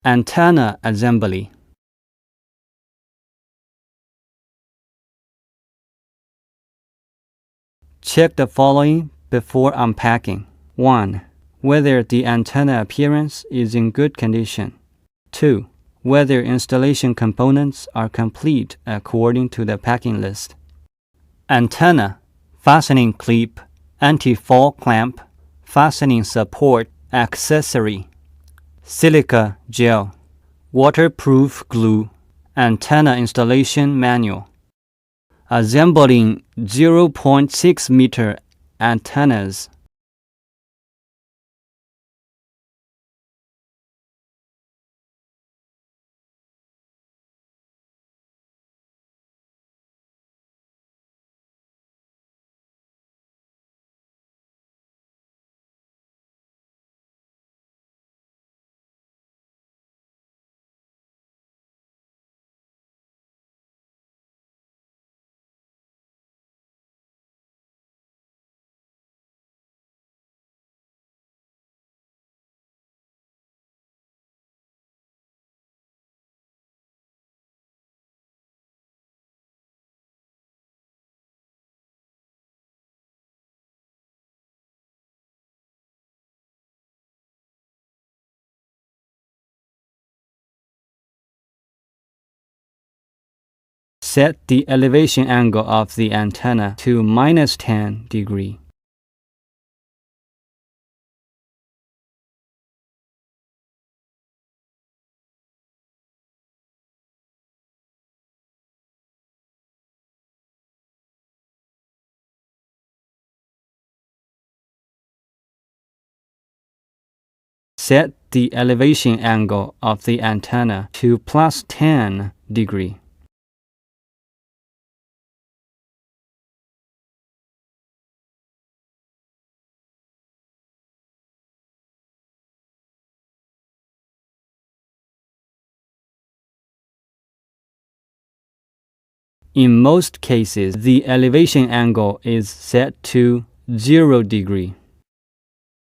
Antenna assembly. Check the following before unpacking. 1. Whether the antenna appearance is in good condition. 2. Whether installation components are complete according to the packing list. Antenna, fastening clip, anti-fall clamp, fastening support accessory, silica gel, waterproof glue, antenna installation manual. Assembling 0.6 meter antennas. Set the elevation angle of the antenna to -10 degrees. Set the elevation angle of the antenna to +10 degrees. In most cases, the elevation angle is set to 0 degrees.